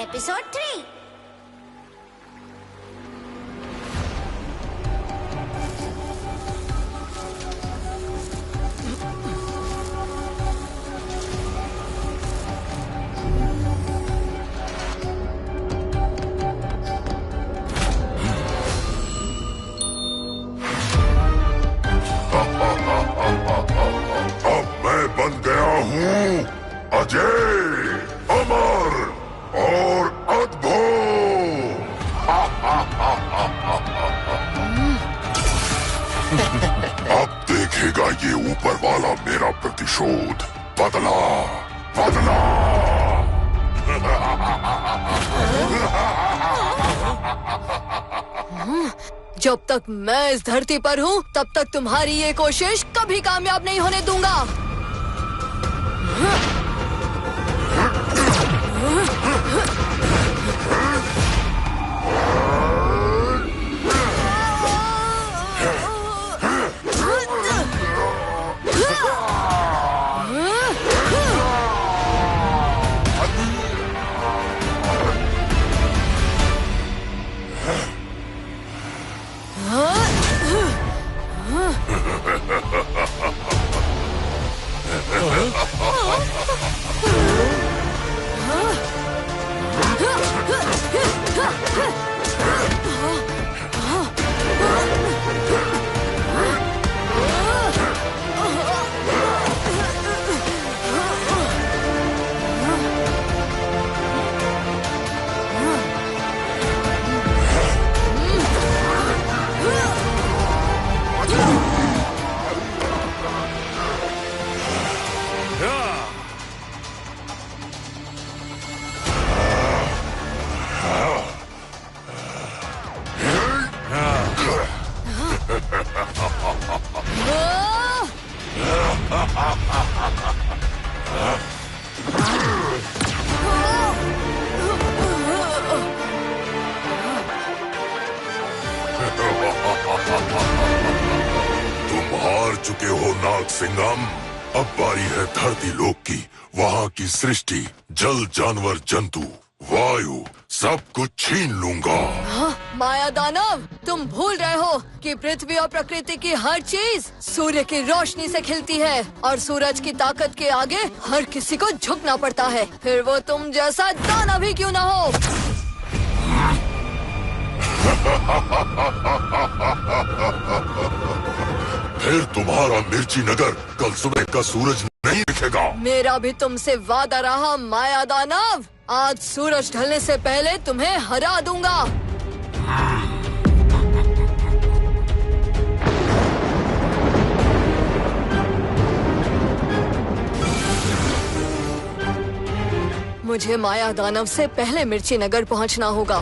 Episode 3। अब मैं बन गया हूँ अजय, अमर और अद्भुत। अब देखेगा ये ऊपर वाला मेरा प्रतिशोध। बदला बदला। जब तक मैं इस धरती पर हूँ तब तक तुम्हारी ये कोशिश कभी कामयाब नहीं होने दूंगा। तुम हार चुके हो नाग सिंघम। अब बारी है धरती लोक की। वहाँ की सृष्टि, जल, जानवर, जंतु, वायु, सब कुछ छीन लूंगा। माया दानव, तुम भूल रहे हो कि पृथ्वी और प्रकृति की हर चीज सूर्य की रोशनी से खिलती है और सूरज की ताकत के आगे हर किसी को झुकना पड़ता है, फिर वो तुम जैसा दानव भी क्यों ना हो। फिर तुम्हारा मिर्ची नगर कल सुबह का सूरज नहीं दिखेगा। मेरा भी तुमसे वादा रहा माया दानव, आज सूरज ढलने से पहले तुम्हें हरा दूंगा। मुझे माया दानव से पहले मिर्ची नगर पहुंचना होगा।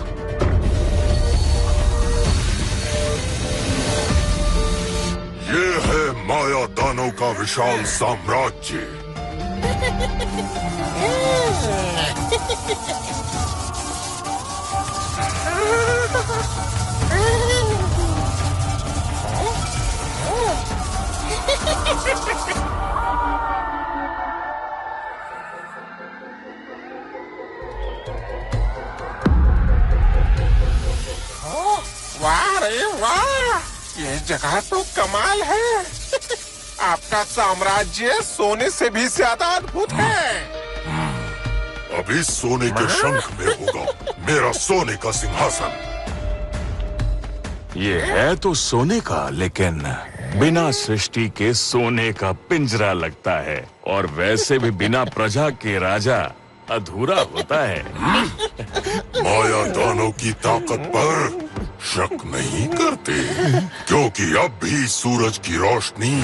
ये है माया दानव का विशाल साम्राज्य। वाह रे वाह, ये जगह तो कमाल है। आपका साम्राज्य सोने से भी ज्यादा अद्भुत है। अभी सोने के शंख में होगा मेरा सोने का सिंहासन। ये है तो सोने का, लेकिन बिना सृष्टि के सोने का पिंजरा लगता है, और वैसे भी बिना प्रजा के राजा अधूरा होता है। माया दानव की ताकत पर शक नहीं करते, क्योंकि अब भी सूरज की रोशनी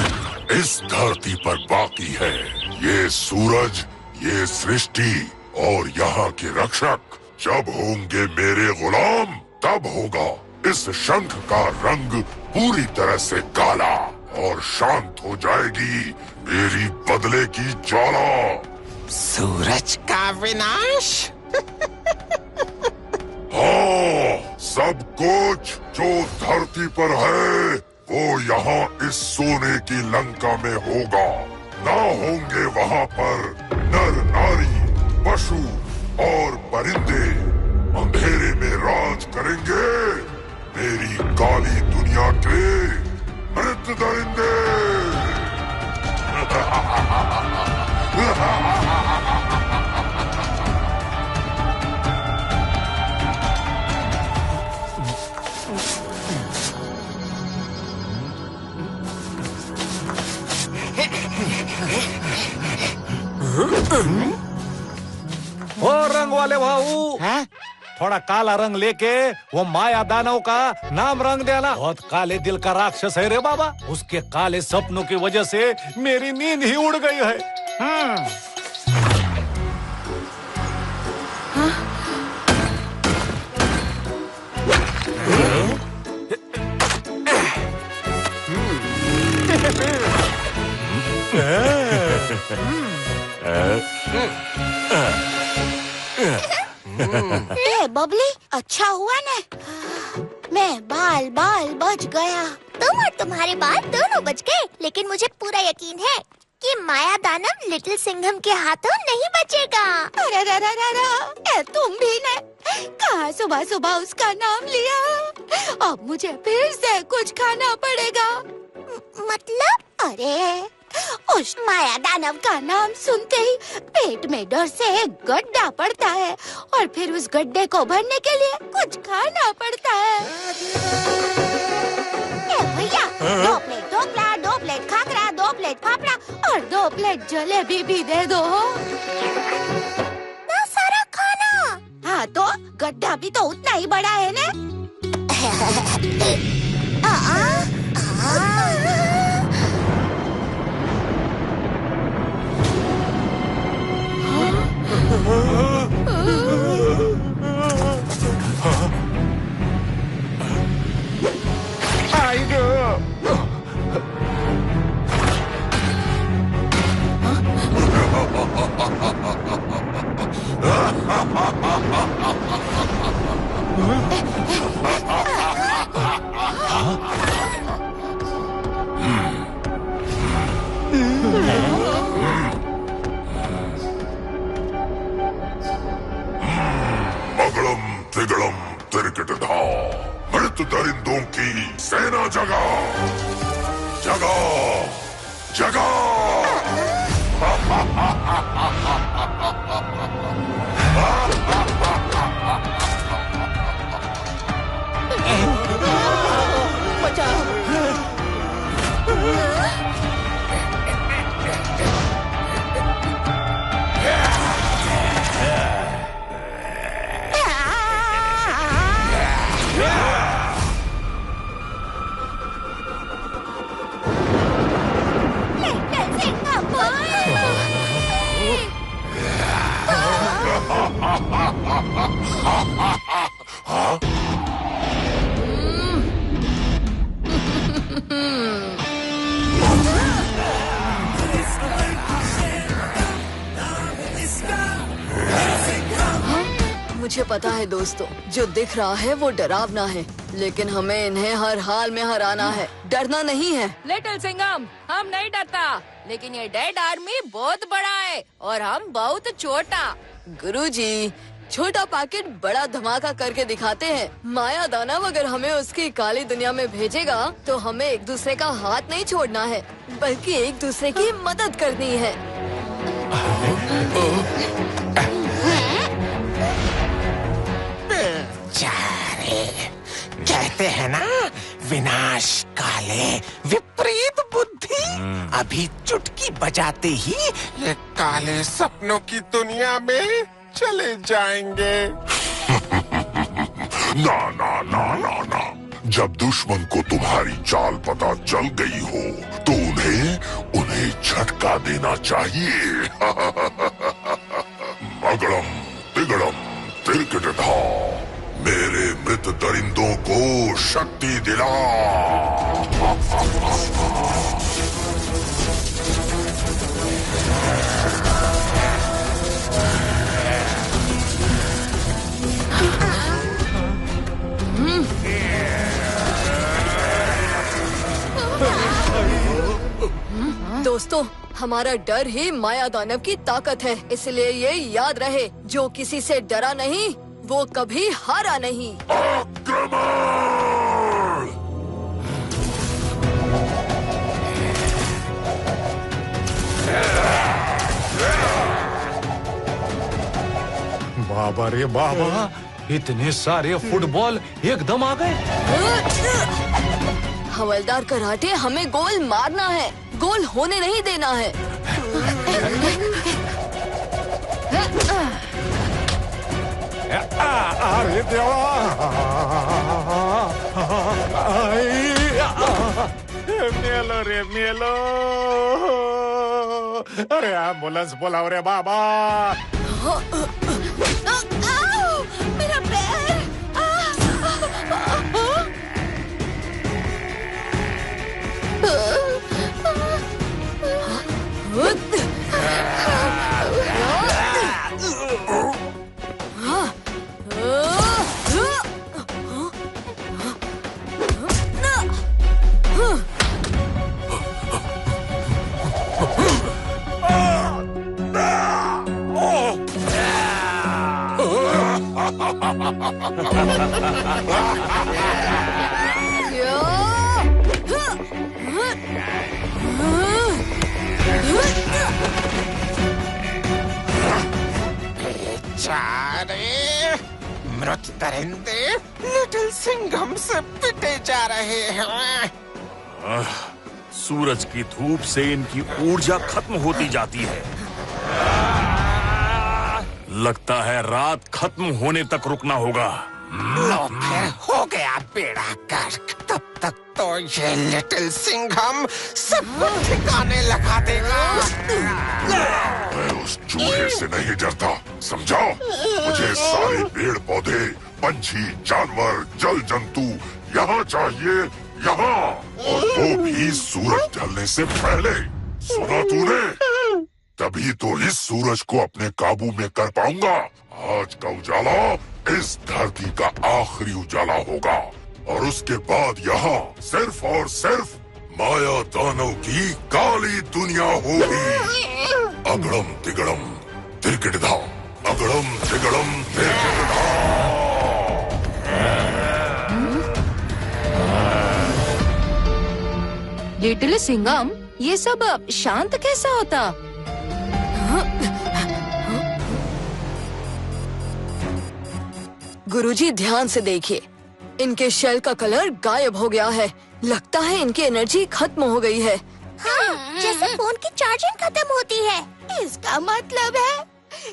इस धरती पर बाकी है। ये सूरज, ये सृष्टि और यहाँ के रक्षक जब होंगे मेरे गुलाम, तब होगा इस शंख का रंग पूरी तरह से काला और शांत हो जाएगी मेरी बदले की ज्वाला। सूरज का विनाश। हाँ, सब कुछ जो धरती पर है वो यहाँ इस सोने की लंका में होगा। ना होंगे वहाँ पर नर नारी, पशु और परिंदे। ओ रंग वाले भाऊ, थोड़ा काला रंग लेके वो माया दानव का नाम रंग देना। बहुत काले दिल का राक्षस है रे बाबा। उसके काले सपनों की वजह से मेरी नींद ही उड़ गई है। बबली, अच्छा हुआ ना मैं बाल बच गया। तुम और तुम्हारे बाल दोनों बच गए, लेकिन मुझे पूरा यकीन है कि माया दानव लिटिल सिंघम के हाथों नहीं बचेगा। अरे तुम भी ने कहा सुबह सुबह उसका नाम लिया। अब मुझे फिर से कुछ खाना पड़ेगा। मतलब? अरे उस माया दानव का नाम सुनते ही पेट में डर से एक गड्ढा पड़ता है और फिर उस गड्ढे को भरने के लिए कुछ खाना पड़ता है। भैया, 2 plate dhokla, 2 plate khakhra, 2 plate fafda और 2 प्लेट जलेबी भी दे दो। ना सारा खाना? हाँ तो गड्ढा भी तो उतना ही बड़ा है ना। मृत दरिंदों की सेना जगा जगा जगा। मुझे पता है दोस्तों, जो दिख रहा है वो डरावना है, लेकिन हमें इन्हें हर हाल में हराना है। डरना नहीं है। लिटिल सिंघम, हम नहीं डरता, लेकिन ये डेड आर्मी बहुत बड़ा है और हम बहुत छोटा। गुरुजी, छोटा पैकेट बड़ा धमाका करके दिखाते हैं। माया दानव अगर हमें उसकी काली दुनिया में भेजेगा तो हमें एक दूसरे का हाथ नहीं छोड़ना है, बल्कि एक दूसरे की मदद करनी है। कहते हैं ना, विनाश काले विपरीत बुद्धि। अभी चुटकी बजाते ही ये काले सपनों की दुनिया में चले जाएंगे। ना ना ना ना ना, जब दुश्मन को तुम्हारी चाल पता चल गई हो तो उन्हें झटका देना चाहिए। मगड़म तिगड़म तिरकटधा, मेरे मृत दरिंदों को शक्ति दिला। दोस्तों, हमारा डर ही माया दानव की ताकत है, इसलिए ये याद रहे, जो किसी से डरा नहीं वो कभी हारा नहीं। आक्रमण! बाबा रे बाबा, इतने सारे फुटबॉल एकदम आ गए। हवलदार कराटे, हमें गोल मारना है, गोल होने नहीं देना है। अरे देवा, मेलो रे मेलो, अरे एम्बुलेंस बुलाओ रे बाबा। मेरा पैर। बेचारे मृत दरिंदे लिटिल सिंघम से पिटे जा रहे हैं। सूरज की धूप से इनकी ऊर्जा खत्म होती जाती है। लगता है रात खत्म होने तक रुकना होगा। लो फिर हो गया बेड़ा गर्क। तब तक तो ये लिटिल सिंघम सबको ठिकाने लगा देगा। मैं उस चूहे से नहीं डरता, समझा? मुझे सारे पेड़ पौधे, पंछी, जानवर, जल जंतु यहाँ चाहिए, यहाँ, और वो भी सूरज ढलने से पहले। सुना तूने? तभी तो इस सूरज को अपने काबू में कर पाऊंगा। आज का उजाला इस धरती का आखिरी उजाला होगा, और उसके बाद यहाँ सिर्फ और सिर्फ माया दानव की काली दुनिया होगी। अगड़म तिगड़म तिरकिटधा, अगड़म तिगड़म तिरकिटधा। लिटिल सिंघम, ये सब शांत कैसा होता? गुरुजी ध्यान से देखिए, इनके शेल का कलर गायब हो गया है। लगता है इनकी एनर्जी खत्म हो गई है। हाँ, जैसे फोन की चार्जिंग खत्म होती है। इसका मतलब है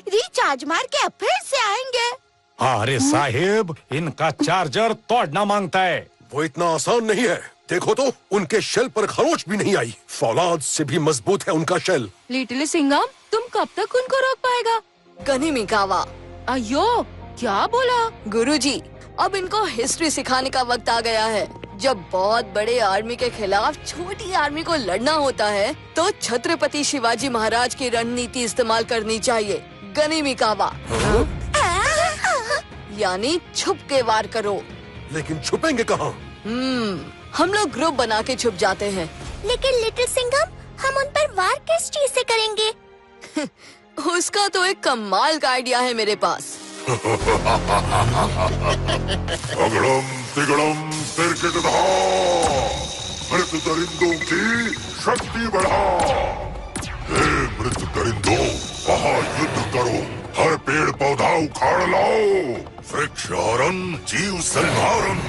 रिचार्ज मार के अब फिर से आएंगे। अरे साहिब, इनका चार्जर तोड़ना मांगता है। वो इतना आसान नहीं है। देखो तो, उनके शेल पर खरोच भी नहीं आई। फौलाद से भी मजबूत है उनका शेल। लिटिल सिंघम, तुम कब तक उनको रोक पाएगा? गनीमी कावा। अयो, क्या बोला? गुरुजी, अब इनको हिस्ट्री सिखाने का वक्त आ गया है। जब बहुत बड़े आर्मी के खिलाफ छोटी आर्मी को लड़ना होता है, तो छत्रपति शिवाजी महाराज की रणनीति इस्तेमाल करनी चाहिए। गनीमी कावा, यानी छुप के वार करो। लेकिन छुपेंगे कहाँ? हम लोग ग्रुप बना के छुप जाते हैं। लेकिन लिटिल सिंघम, हम उन पर वार किस चीज से करेंगे? उसका तो एक कमाल का आइडिया है मेरे पास। अगड़म तिगड़म तिरकिटधा, मृत दरिंदों की शक्ति बढ़ा। हे मृत दरिंदों, वहाँ युद्ध करो, हर पेड़ पौधा उखाड़ लाओ। वृक्षारन जीव संहारन।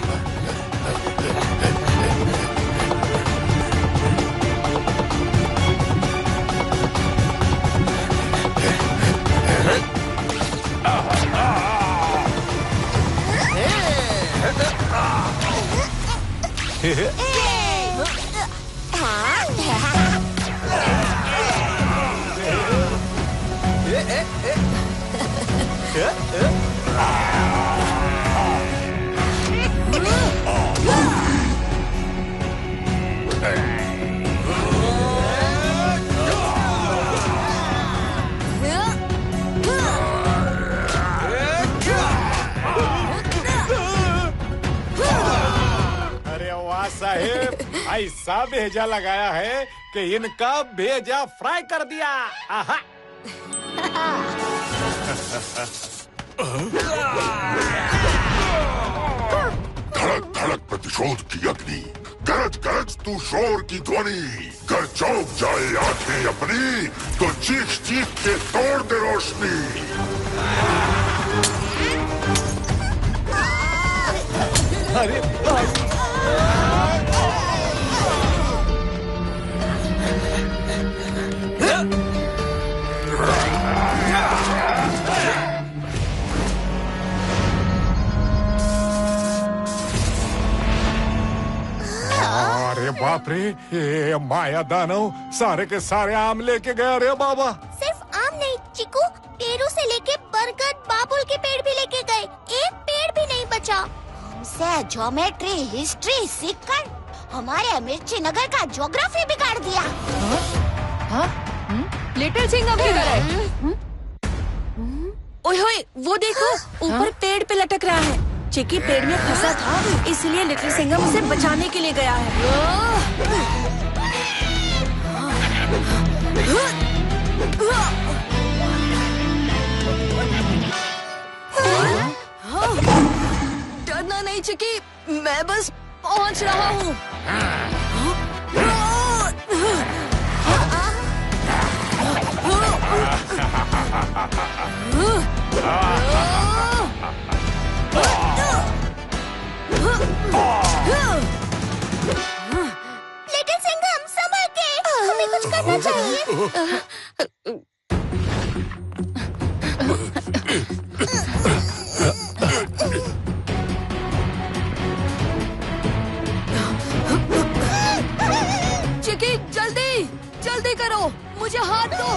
साहिब, ऐसा भेजा लगाया है कि इनका भेजा फ्राई कर दिया। आहा। धड़क धड़क प्रतिशोध की अग्नि, गरज गरज तू शोर की ध्वनि। कर चौक जाए आंखें अपनी, तो चीख चीख के तोड़ दे रोशनी। अरे बाप रे, ये माया दानव सारे के सारे आम लेके गया रे बाबा। सिर्फ आम नहीं चिकू, पेरू से लेके बरगद बाबुल के पेड़ भी लेके गए, एक पेड़ भी नहीं बचा। हमसे ज्योमेट्री हिस्ट्री सीखकर हमारे मिर्ची नगर का ज्योग्राफी बिगाड़ दिया। लिटिल सिंघम किधर है? ओए होए, वो देखो ऊपर पेड़ पे लटक रहा है। चिकी पेड़ में फंसा था, इसलिए लिटिल सिंघम उसे बचाने के लिए गया है। डरना नहीं चिकी, मैं बस पहुंच रहा हूँ। लिटिल सिंघम संभल के, हमें कुछ करना चाहिए। चिकी जल्दी जल्दी करो, मुझे हाथ दो।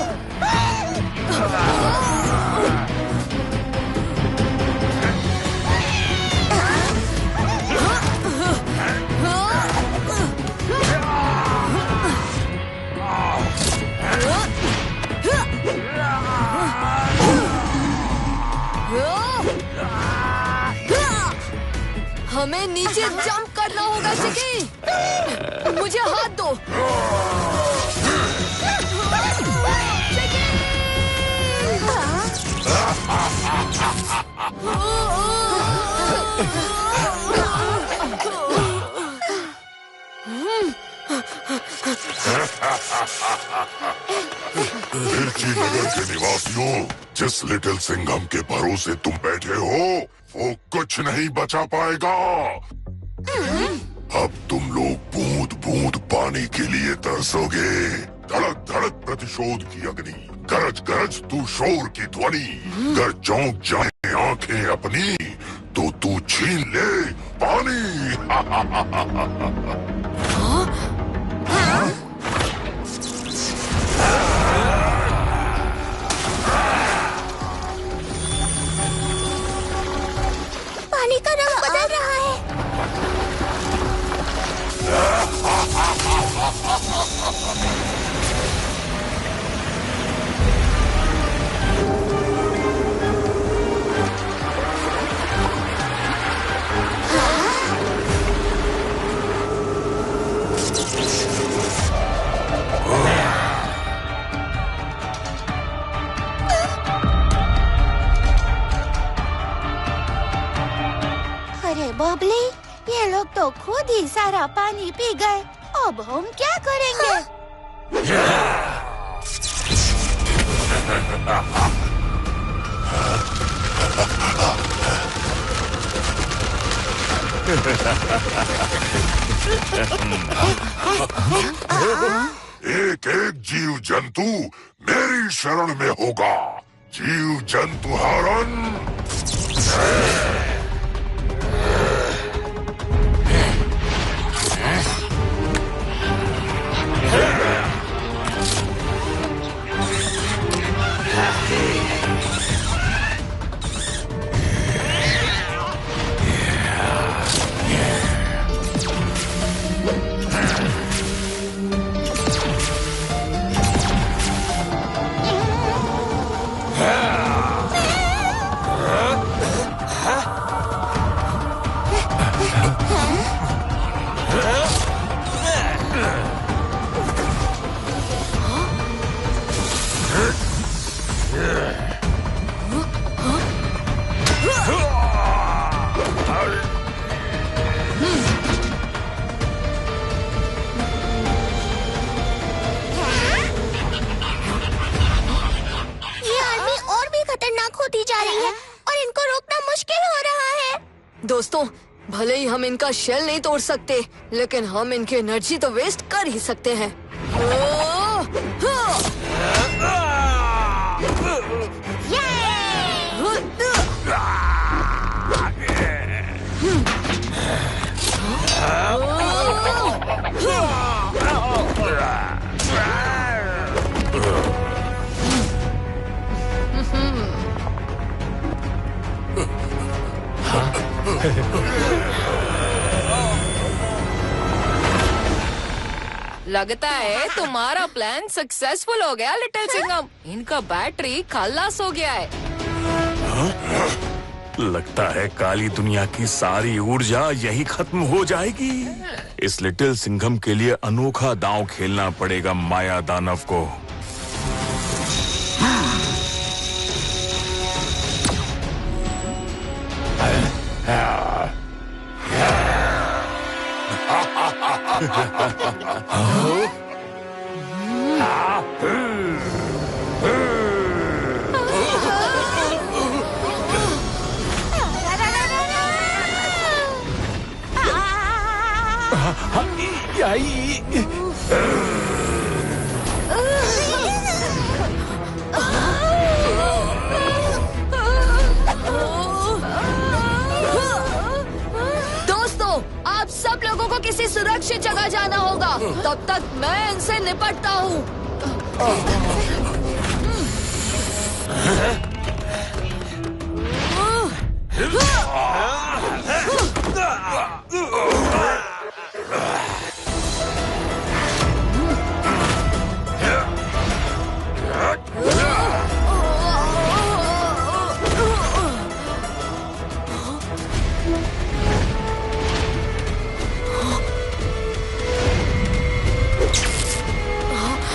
हमें नीचे जंप करना होगा चिकी, मुझे हाथ दो। मिर्ची नगर के निवासियों, जिस लिटिल सिंघम के भरोसे तुम बैठे हो वो कुछ नहीं बचा पाएगा। अब तुम लोग बूंद बूंद पानी के लिए तरसोगे। धड़क धड़क प्रतिशोध की अग्नि, गरज गरज तू शोर की ध्वनि। अगर चौंक जाए आंखें अपनी तो तू छीन ले पानी। पानी का रंग बदल रहा है। अरे बबली, ये लोग तो खुद ही सारा पानी पी गए, अब हम क्या करेंगे? एक एक जीव जंतु मेरी शरण में होगा। जीव जंतु हरण। दोस्तों, भले ही हम इनका शेल नहीं तोड़ सकते, लेकिन हम इनकी एनर्जी तो वेस्ट कर ही सकते हैं। लगता है तुम्हारा प्लान सक्सेसफुल हो गया लिटिल सिंघम। इनका बैटरी खल्लास हो गया है। लगता है काली दुनिया की सारी ऊर्जा यही खत्म हो जाएगी। इस लिटिल सिंघम के लिए अनोखा दांव खेलना पड़ेगा माया दानव को। दोस्तों, आप सब लोगों को किसी सुरक्षित जगह जाना होगा। तब तक मैं इनसे निपटता हूँ।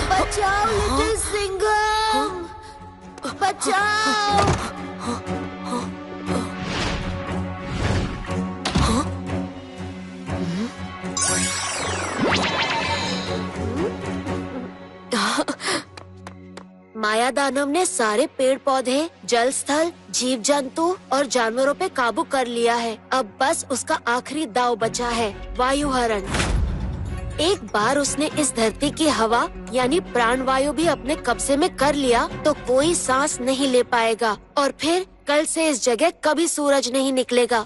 बचाओ लिटिल सिंघम, बचाओ। माया दानव ने सारे पेड़ पौधे, जल स्थल, जीव जंतु और जानवरों पे काबू कर लिया है। अब बस उसका आखिरी दांव बचा है, वायु हरण। एक बार उसने इस धरती की हवा यानी प्राण वायु भी अपने कब्जे में कर लिया तो कोई सांस नहीं ले पाएगा और फिर कल से इस जगह कभी सूरज नहीं निकलेगा।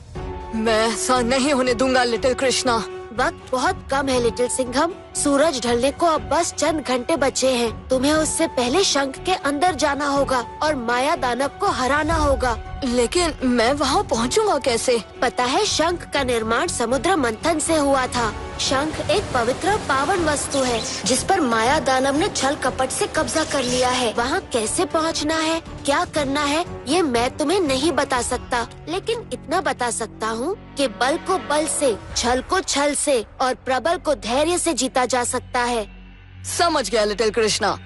मैं ऐसा नहीं होने दूंगा लिटिल कृष्णा। वक्त बहुत कम है लिटिल सिंघम। सूरज ढलने को अब बस चंद घंटे बचे हैं। तुम्हें उससे पहले शंख के अंदर जाना होगा और माया दानव को हराना होगा। लेकिन मैं वहाँ पहुँचूंगा कैसे? पता है, शंख का निर्माण समुद्र मंथन से हुआ था। शंख एक पवित्र पावन वस्तु है जिस पर माया दानव ने छल कपट से कब्जा कर लिया है। वहाँ कैसे पहुँचना है, क्या करना है, ये मैं तुम्हें नहीं बता सकता, लेकिन इतना बता सकता हूँ कि बल को बल से, छल को छल से और प्रबल को धैर्य से जीता जा सकता है। समझ गया लिटिल कृष्णा।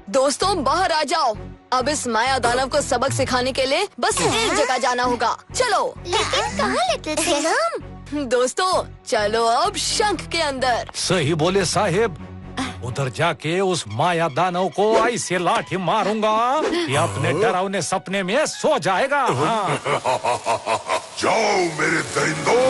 दोस्तों, बाहर आ जाओ। अब इस माया दानव को सबक सिखाने के लिए बस एक जगह जाना होगा। चलो। लेकिन कहाँ लिटिल सिंघम? दोस्तों, चलो अब शंख के अंदर। सही बोले साहेब। उधर जाके उस माया दानव को ऐसे लाठी मारूंगा कि अपने डरावने सपने में सो जाएगा। हाँ। जाओ मेरे दरिंदों।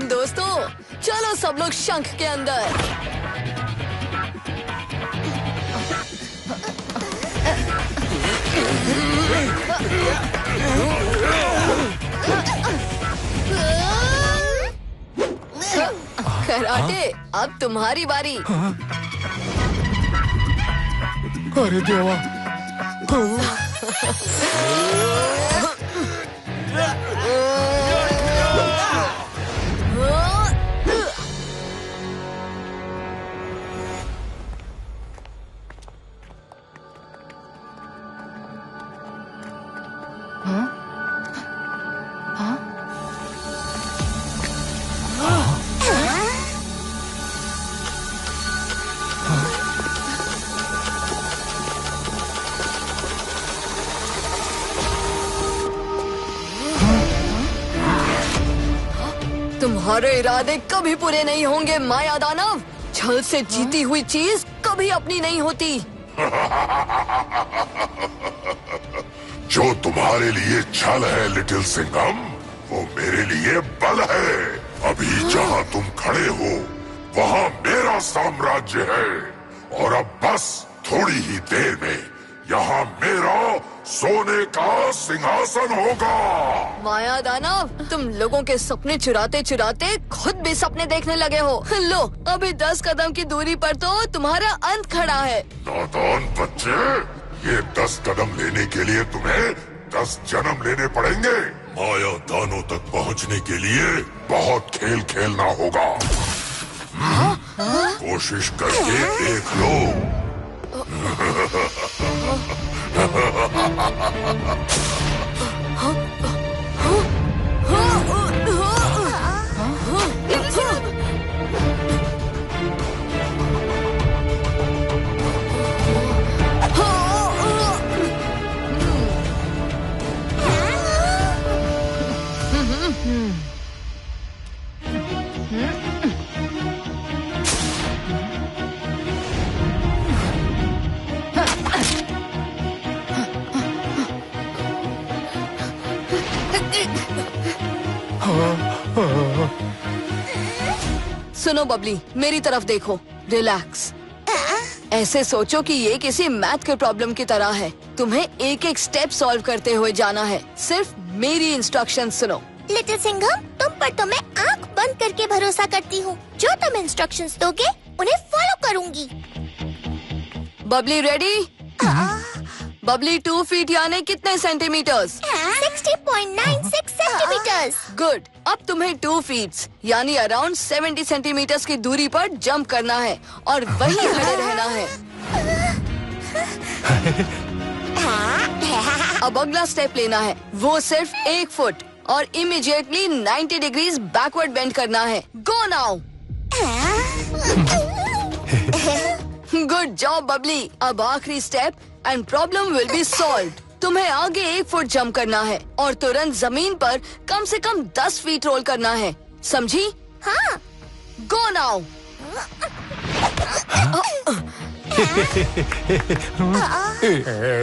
दोस्तों, चलो सब लोग शंख के अंदर। कराटे अब तुम्हारी बारी। अरे देवा। तुम्हारे इरादे कभी पूरे नहीं होंगे माया दानव। छल से जीती हुई चीज कभी अपनी नहीं होती। जो तुम्हारे लिए छल है लिटिल सिंघम, वो मेरे लिए बल है। अभी जहाँ तुम खड़े हो वहाँ मेरा साम्राज्य है, और अब बस थोड़ी ही देर में यहाँ मेरा सोने का सिंहासन होगा। माया दानव, तुम लोगों के सपने चुराते चुराते खुद भी सपने देखने लगे हो। लो, अभी 10 कदम की दूरी पर तो तुम्हारा अंत खड़ा है। नादान बच्चे, ये 10 कदम लेने के लिए तुम्हें 10 जन्म लेने पड़ेंगे। माया दानों तक पहुँचने के लिए बहुत खेल खेलना होगा। कोशिश करके देख लो। सुनो बबली, मेरी तरफ देखो। रिलैक्स। ऐसे सोचो कि ये किसी मैथ के प्रॉब्लम की तरह है। तुम्हें एक एक स्टेप सॉल्व करते हुए जाना है। सिर्फ मेरी इंस्ट्रक्शन सुनो। लिटिल सिंघम, तुम पर तो मैं आँख बंद करके भरोसा करती हूँ। जो तुम इंस्ट्रक्शंस दोगे उन्हें फॉलो करूँगी। बबली रेडी? बबली 2 फीट यानी कितने सेंटीमीटर्स? 60.96 सेंटीमीटर्स। गुड। अब तुम्हें 2 फीट यानी अराउंड 70 सेंटीमीटर्स की दूरी पर जंप करना है और वहीं खड़े रहना है। अब अगला स्टेप लेना है, वो सिर्फ 1 फुट और इमीडिएटली 90 डिग्रीज बैकवर्ड बेंड करना है। Go now. Good job Babli. अब आखिरी step and problem will be solved. तुम्हें आगे 1 फुट जंप करना है और तुरंत जमीन पर कम से कम 10 फीट रोल करना है। समझी? हाँ। Go now.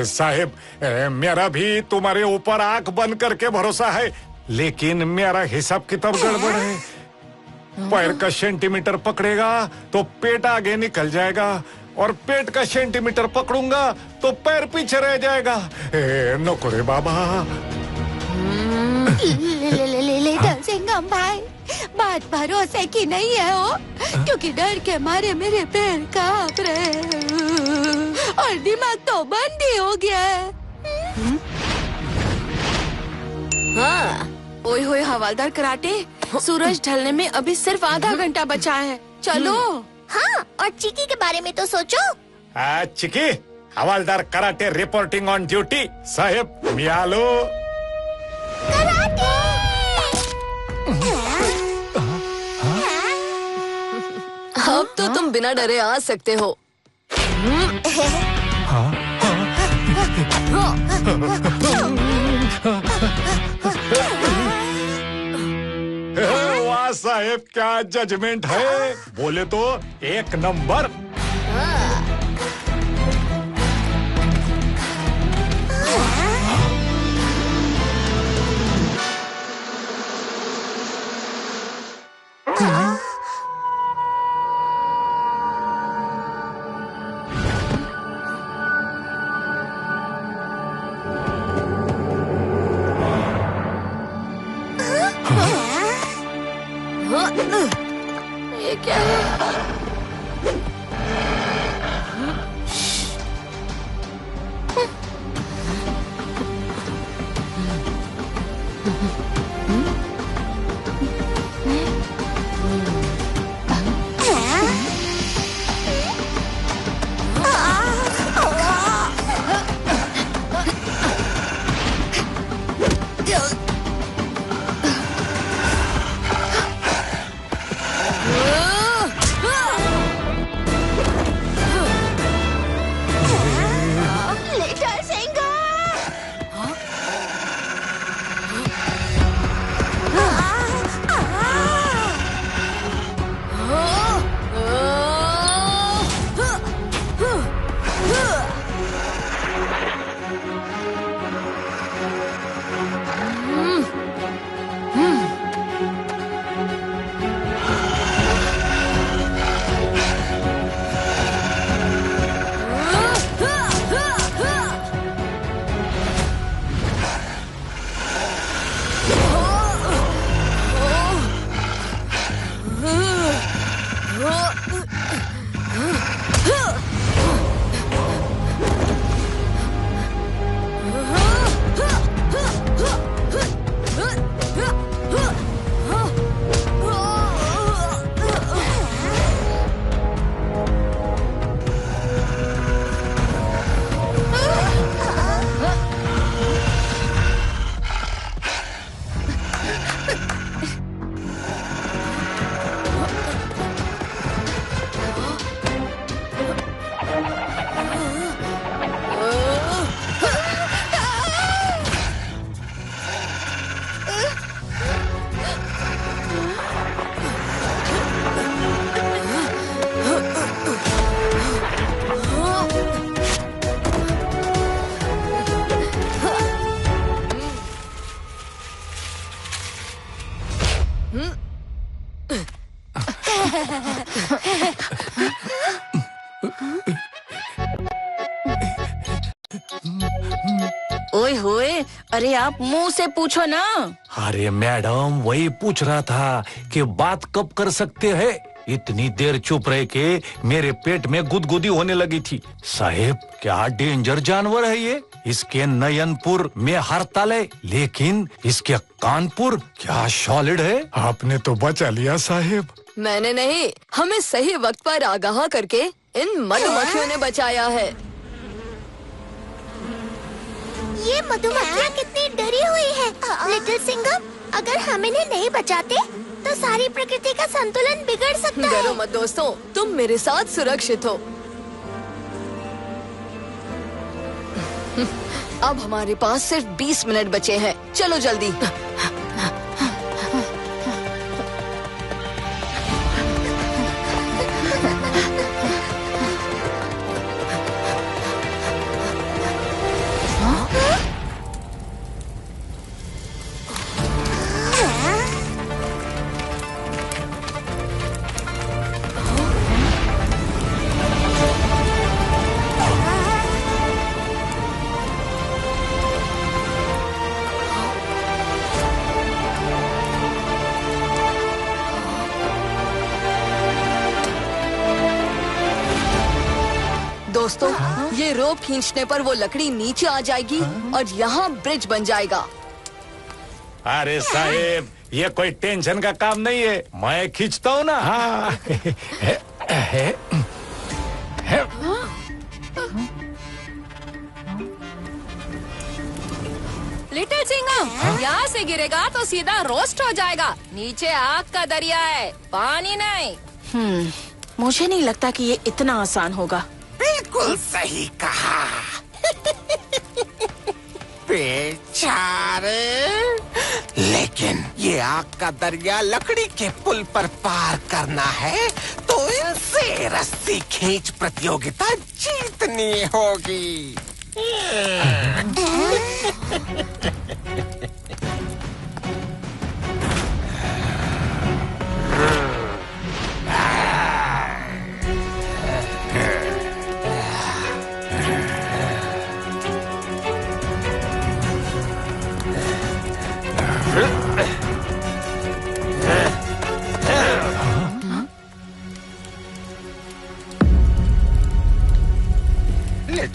साहिब, मेरा भी तुम्हारे ऊपर आंख बंद करके भरोसा है, लेकिन मेरा हिसाब किताब गड़बड़ है। पैर का सेंटीमीटर पकड़ेगा तो पेट आगे निकल जाएगा, और पेट का सेंटीमीटर पकड़ूंगा तो पैर पीछे रह जाएगा। नको रे बाबा। लिटिल सिंघम भाई, बात भरोसे की नहीं है हो, क्योंकि डर के मारे मेरे पैर कांप रहे और दिमाग तो बंद ही हो गया है। हाँ। ओए होए हवालदार कराटे, सूरज ढलने में अभी सिर्फ आधा घंटा बचा है। चलो। हाँ, और चिकी के बारे में तो सोचो। चिकी, हवालदार कराटे रिपोर्टिंग ऑन ड्यूटी। साहिब, मियालो। कराटे। अब तो तुम बिना डरे आ सकते हो। वाह साहेब, क्या जजमेंट है। बोले तो 1 नंबर। ये क्या है? Little singer. ओए होए, अरे आप मुंह से पूछो ना। अरे मैडम, वही पूछ रहा था कि बात कब कर सकते हैं। इतनी देर चुप रह के मेरे पेट में गुदगुदी होने लगी थी। साहेब, क्या डेंजर जानवर है ये। इसके नयनपुर में हड़ताल है, लेकिन इसके कानपुर क्या सॉलिड है। आपने तो बचा लिया साहेब। मैंने नहीं, हमें सही वक्त पर आगाह करके इन मधुमक्खियों ने बचाया है। ये मधुमक्खियाँ कितनी डरी हुई है। लिटिल सिंगम, अगर हम इन्हें नहीं बचाते तो सारी प्रकृति का संतुलन बिगड़ सकता है। डरो मत दोस्तों, तुम मेरे साथ सुरक्षित हो। अब हमारे पास सिर्फ 20 मिनट बचे हैं। चलो जल्दी। दोस्तों, ये रोप खींचने पर वो लकड़ी नीचे आ जाएगी और यहाँ ब्रिज बन जाएगा। अरे साहेब, ये कोई टेंशन का काम नहीं है, मैं खींचता हूँ ना। हाँ। लिटिल सिंगम, यहाँ से गिरेगा तो सीधा रोस्ट हो जाएगा। नीचे आग का दरिया है, पानी नहीं। मुझे नहीं लगता कि ये इतना आसान होगा। बिल्कुल सही कहा। बेचारे, लेकिन ये आग का दरिया लकड़ी के पुल पर पार करना है तो इनसे रस्सी खींच प्रतियोगिता जीतनी होगी।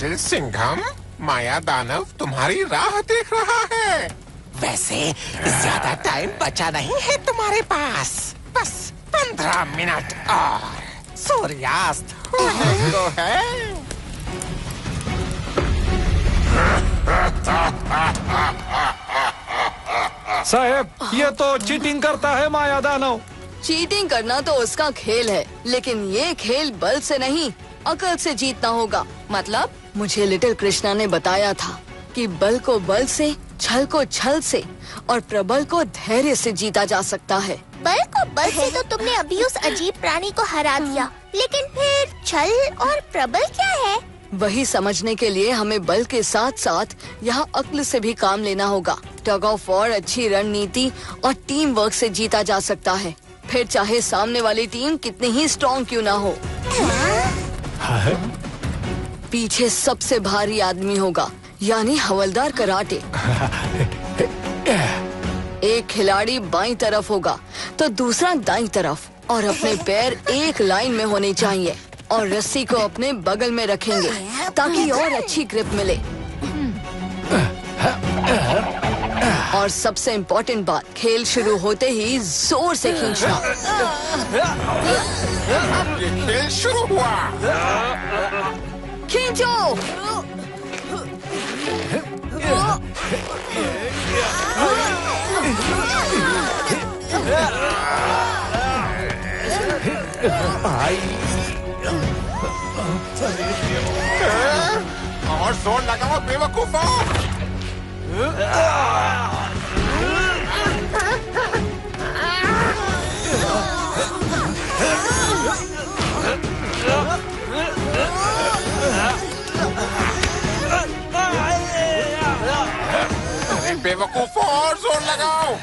लिटिल सिंघम, माया दानव तुम्हारी राह देख रहा है। वैसे ज्यादा टाइम बचा नहीं है तुम्हारे पास, बस 15 मिनट और सूर्यास्त होने को है। साहेब, ये तो चीटिंग करता है माया दानव। चीटिंग करना तो उसका खेल है, लेकिन ये खेल बल से नहीं, अकल से जीतना होगा। मतलब? मुझे लिटिल कृष्णा ने बताया था कि बल को बल से, छल को छल से और प्रबल को धैर्य से जीता जा सकता है। बल को बल से तो तुमने अभी उस अजीब प्राणी को हरा दिया, लेकिन फिर छल और प्रबल क्या है? वही समझने के लिए हमें बल के साथ साथ यहाँ अक्ल से भी काम लेना होगा। टग ऑफ वॉर अच्छी रणनीति और टीम वर्क से जीता जा सकता है, फिर चाहे सामने वाली टीम कितनी ही स्ट्रॉन्ग क्यों ना हो। पीछे सबसे भारी आदमी होगा, यानी हवलदार कराटे। एक खिलाड़ी बाईं तरफ होगा तो दूसरा दाईं तरफ, और अपने पैर एक लाइन में होने चाहिए और रस्सी को अपने बगल में रखेंगे ताकि और अच्छी ग्रिप मिले। और सबसे इम्पोर्टेंट बात, खेल शुरू होते ही जोर से खींचना। ये खेल शुरू हुआ। खींचो। और जोर लगाओ बेवकूफों। बेवकूफों, और जोर लगाओ।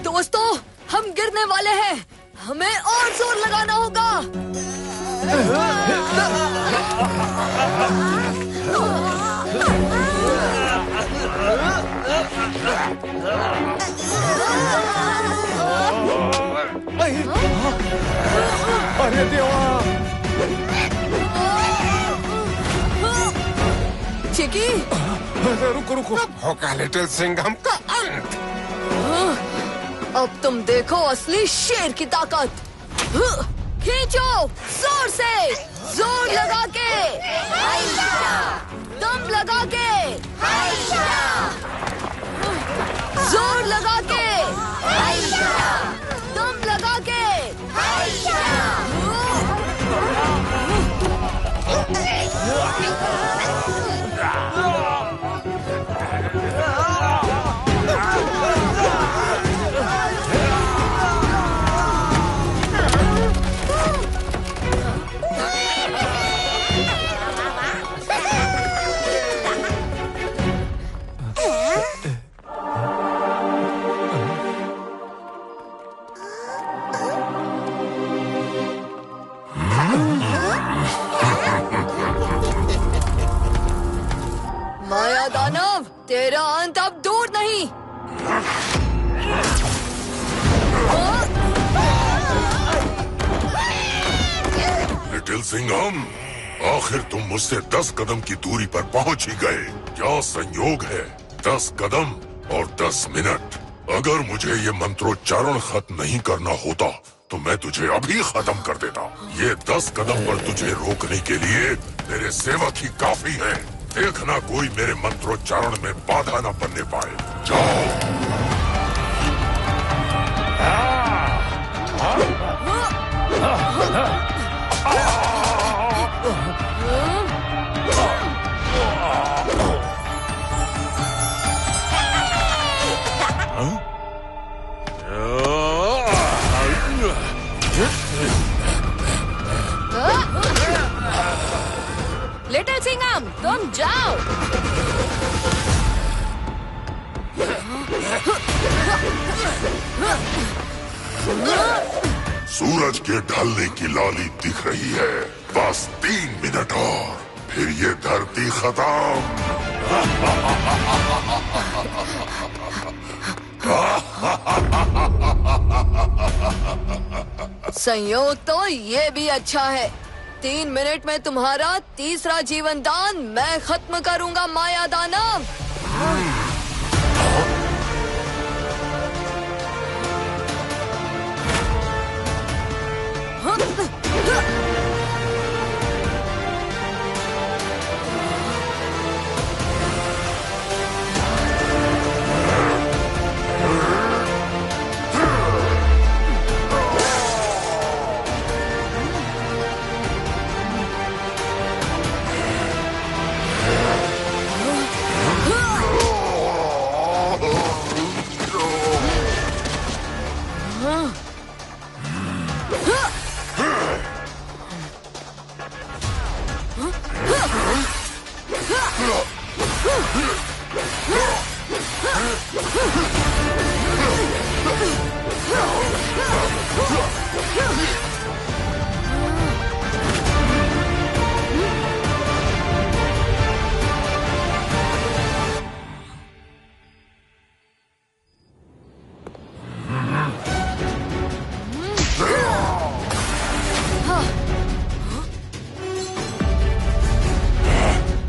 दोस्तों, हम गिरने वाले हैं, हमें और जोर लगाना होगा। अरे देवा! चिकी, रुको रुको। होगा लिटिल सिंघम का अंत। अब तुम देखो असली शेर की ताकत। खींचो जोर से, जोर लगा के, दम लगा के, जोर लगा के, दम लगा के। माया दानव, तेरा अंत अब दूर नहीं। लिटिल सिंघम, आखिर तुम मुझसे 10 कदम की दूरी पर पहुंच ही गए। क्या संयोग है, 10 कदम और 10 मिनट। अगर मुझे ये मंत्रोच्चारण खत्म नहीं करना होता तो मैं तुझे अभी खत्म कर देता। ये 10 कदम पर तुझे रोकने के लिए मेरे सेवक ही काफी है। देखना कोई मेरे मंत्रोच्चारण में बाधा न बनने पाए। जाओ। लिटिल सिंघम, तुम जाओ। सूरज के ढलने की लाली दिख रही है। बस 3 मिनट और, फिर ये धरती खत्म। संयोग तो ये भी अच्छा है। 3 मिनट में तुम्हारा तीसरा जीवन दान मैं खत्म करूंगा माया दानव।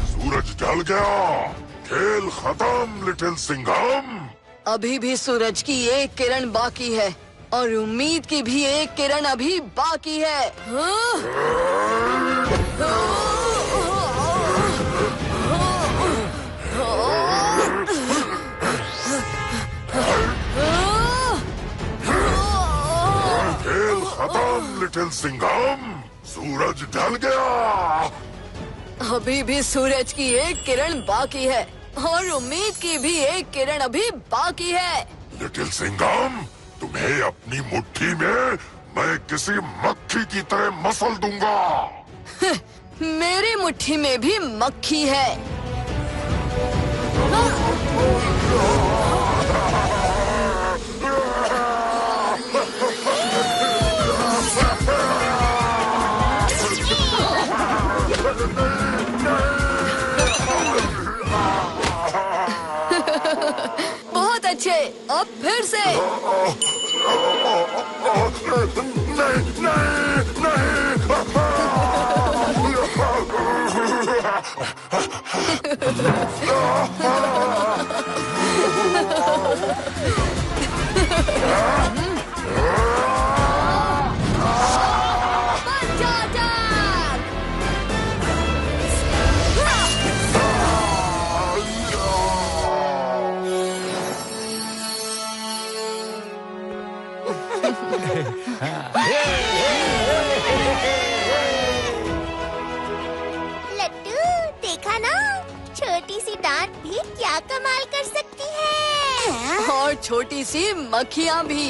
सूरज ढल गया, खेल खत्म लिटिल सिंघम। अभी भी सूरज की एक किरण बाकी है और उम्मीद की भी एक किरण अभी बाकी है। खेल खत्म लिटिल सिंघम, सूरज ढल गया। अभी भी सूरज की एक किरण बाकी है और उम्मीद की भी एक किरण अभी बाकी है। लिटिल सिंघम, तुम्हें अपनी मुट्ठी में मैं किसी मक्खी की तरह मसल दूंगा। मेरी मुट्ठी में भी मक्खी है। बहुत अच्छे, अब फिर से। लट्टू, देखा ना, छोटी सी डांट भी क्या कमाल कर सकती है। और छोटी सी मक्खियाँ भी।